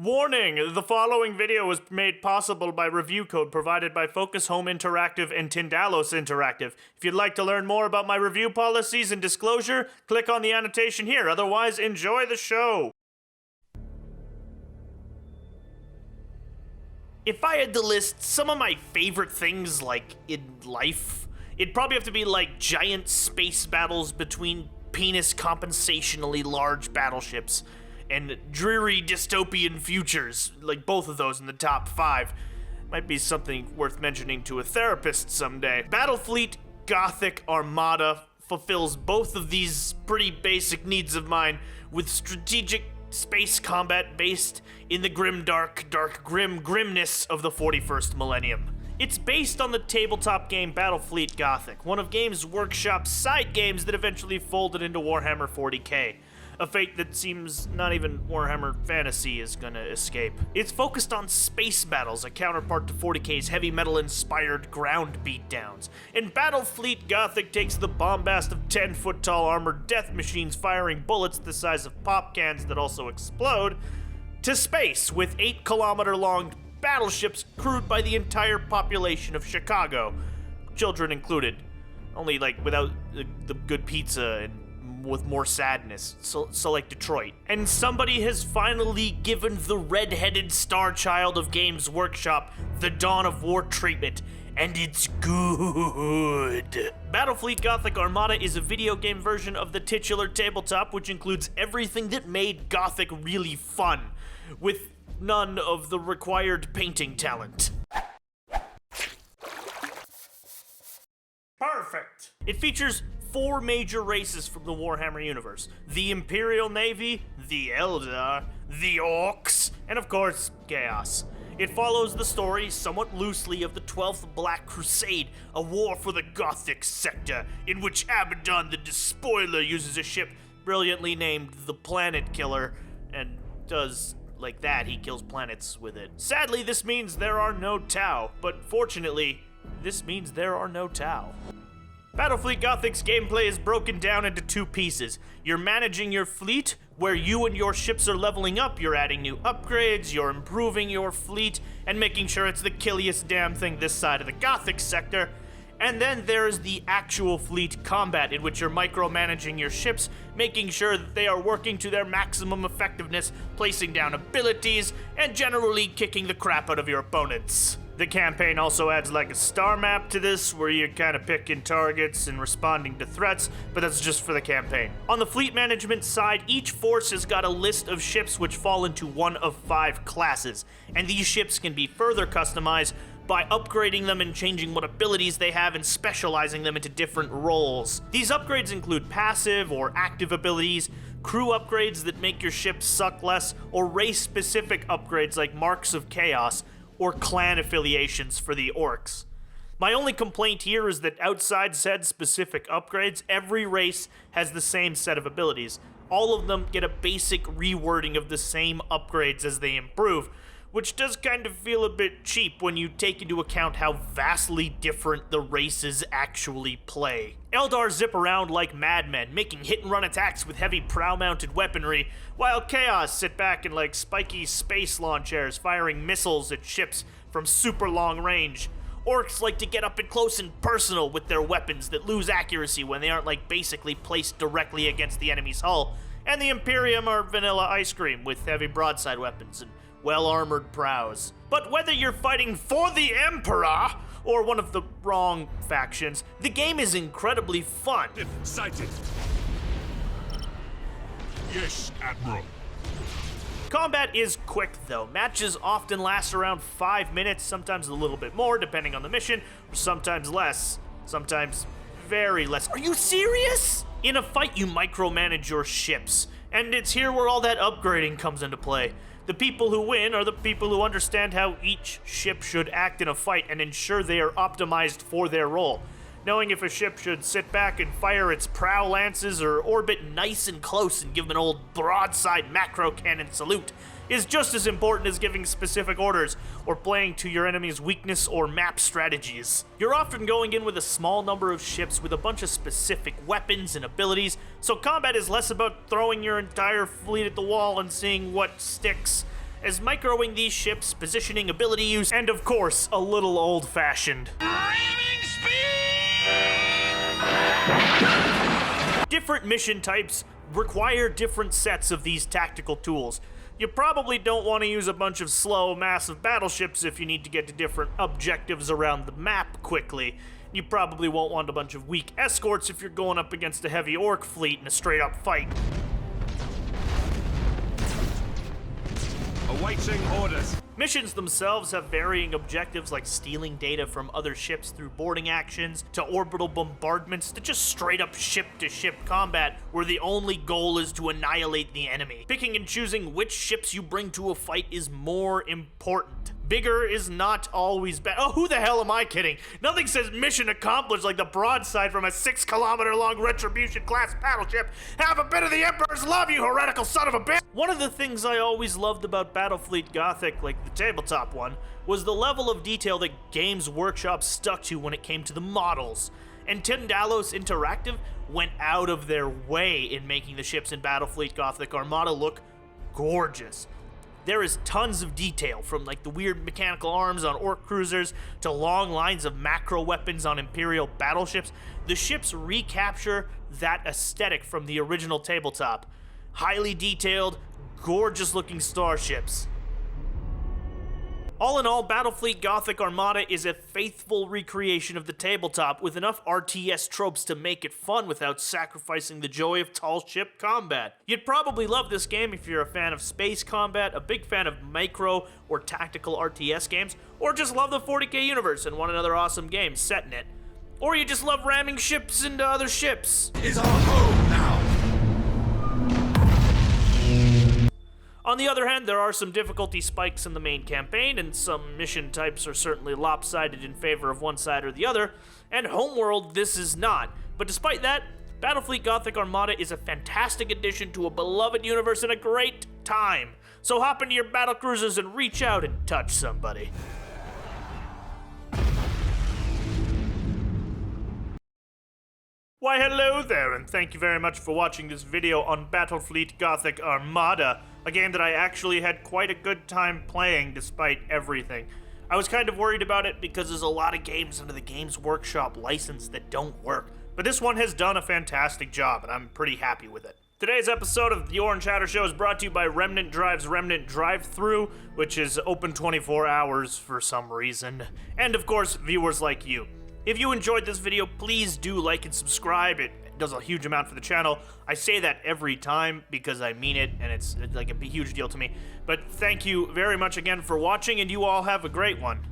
Warning! The following video was made possible by review code provided by Focus Home Interactive and Tindalos Interactive. If you'd like to learn more about my review policies and disclosure, click on the annotation here. Otherwise, enjoy the show! If I had to list some of my favorite things, like, in life, it'd probably have to be like giant space battles between penis compensationally large battleships, and dreary dystopian futures, like both of those in the top 5. Might be something worth mentioning to a therapist someday. Battlefleet Gothic Armada fulfills both of these pretty basic needs of mine with strategic space combat based in the grim grimness of the 41st millennium. It's based on the tabletop game Battlefleet Gothic, one of Games Workshop's side games that eventually folded into Warhammer 40k. A fate that seems not even Warhammer Fantasy is gonna escape. It's focused on space battles, a counterpart to 40k's heavy metal-inspired ground beatdowns. And Battlefleet Gothic takes the bombast of 10-foot-tall armored death machines firing bullets the size of pop cans that also explode, to space with 8-kilometer-long battleships crewed by the entire population of Chicago, children included. Only, like, without the good pizza and with more sadness, so like Detroit. And somebody has finally given the red-headed star child of Games Workshop the Dawn of War treatment, and it's good. Battlefleet Gothic Armada is a video game version of the titular tabletop, which includes everything that made Gothic really fun, with none of the required painting talent. Perfect. It features 4 major races from the Warhammer universe: the Imperial Navy, the Eldar, the Orcs, and of course, Chaos. It follows the story, somewhat loosely, of the 12th Black Crusade, a war for the Gothic sector, in which Abaddon the Despoiler uses a ship brilliantly named the Planet Killer, and does like that, he kills planets with it. Sadly, this means there are no Tau, but fortunately, this means there are no Tau. Battlefleet Gothic's gameplay is broken down into 2 pieces. You're managing your fleet, where you and your ships are leveling up, you're adding new upgrades, you're improving your fleet, and making sure it's the killiest damn thing this side of the Gothic sector. And then there's the actual fleet combat, in which you're micromanaging your ships, making sure that they are working to their maximum effectiveness, placing down abilities, and generally kicking the crap out of your opponents. The campaign also adds like a star map to this, where you're kind of picking targets and responding to threats, but that's just for the campaign. On the fleet management side, each force has got a list of ships which fall into one of 5 classes, and these ships can be further customized by upgrading them and changing what abilities they have and specializing them into different roles. These upgrades include passive or active abilities, crew upgrades that make your ship suck less, or race-specific upgrades like Marks of Chaos, or clan affiliations for the Orcs. My only complaint here is that outside said specific upgrades, every race has the same set of abilities. All of them get a basic rewording of the same upgrades as they improve, which does kind of feel a bit cheap when you take into account how vastly different the races actually play. Eldar zip around like madmen, making hit-and-run attacks with heavy prow-mounted weaponry, while Chaos sit back in like spiky space launchers, firing missiles at ships from super long range. Orcs like to get up and close and personal with their weapons that lose accuracy when they aren't like basically placed directly against the enemy's hull, and the Imperium are vanilla ice cream with heavy broadside weapons and well-armored prows. But whether you're fighting for the Emperor or one of the wrong factions, the game is incredibly fun. Sighted. Yes, Admiral. Combat is quick though. Matches often last around 5 minutes, sometimes a little bit more depending on the mission, or sometimes less, sometimes very less. Are you serious? In a fight, you micromanage your ships, and it's here where all that upgrading comes into play. The people who win are the people who understand how each ship should act in a fight and ensure they are optimized for their role. Knowing if a ship should sit back and fire its prow lances or orbit nice and close and give them an old broadside macro cannon salute is just as important as giving specific orders or playing to your enemy's weakness or map strategies. You're often going in with a small number of ships with a bunch of specific weapons and abilities, so combat is less about throwing your entire fleet at the wall and seeing what sticks, as microing these ships, positioning, ability use, and of course, a little old-fashioned. Different mission types require different sets of these tactical tools. You probably don't want to use a bunch of slow, massive battleships if you need to get to different objectives around the map quickly. You probably won't want a bunch of weak escorts if you're going up against a heavy orc fleet in a straight-up fight. Awaiting orders. Missions themselves have varying objectives like stealing data from other ships through boarding actions, to orbital bombardments, to just straight-up ship-to-ship combat where the only goal is to annihilate the enemy. Picking and choosing which ships you bring to a fight is more important. Bigger is not always bad. Oh, who the hell am I kidding? Nothing says mission accomplished like the broadside from a 6-kilometer-long Retribution-class battleship. Have a bit of the Emperor's love, you heretical son of a bitch! One of the things I always loved about Battlefleet Gothic, like the tabletop one, was the level of detail that Games Workshop stuck to when it came to the models. And Tindalos Interactive went out of their way in making the ships in Battlefleet Gothic Armada look gorgeous. There is tons of detail, from like the weird mechanical arms on orc cruisers to long lines of macro weapons on Imperial battleships. The ships recapture that aesthetic from the original tabletop. Highly detailed, gorgeous looking starships. All in all, Battlefleet Gothic Armada is a faithful recreation of the tabletop with enough RTS tropes to make it fun without sacrificing the joy of tall ship combat. You'd probably love this game if you're a fan of space combat, a big fan of micro or tactical RTS games, or just love the 40k universe and want another awesome game set in it. Or you just love ramming ships into other ships. Is our home now. On the other hand, there are some difficulty spikes in the main campaign, and some mission types are certainly lopsided in favor of one side or the other, and Homeworld this is not. But despite that, Battlefleet Gothic Armada is a fantastic addition to a beloved universe and a great time. So hop into your battlecruisers and reach out and touch somebody. Why hello there, and thank you very much for watching this video on Battlefleet Gothic Armada, a game that I actually had quite a good time playing despite everything. I was kind of worried about it because there's a lot of games under the Games Workshop license that don't work, but this one has done a fantastic job, and I'm pretty happy with it. Today's episode of The Orange Hatter Show is brought to you by Remnant Drive's Remnant Drive-Thru, which is open 24 hours for some reason, and of course, viewers like you. If you enjoyed this video, please do like and subscribe. It does a huge amount for the channel. I say that every time because I mean it, and it's like a huge deal to me. But thank you very much again for watching, and you all have a great one.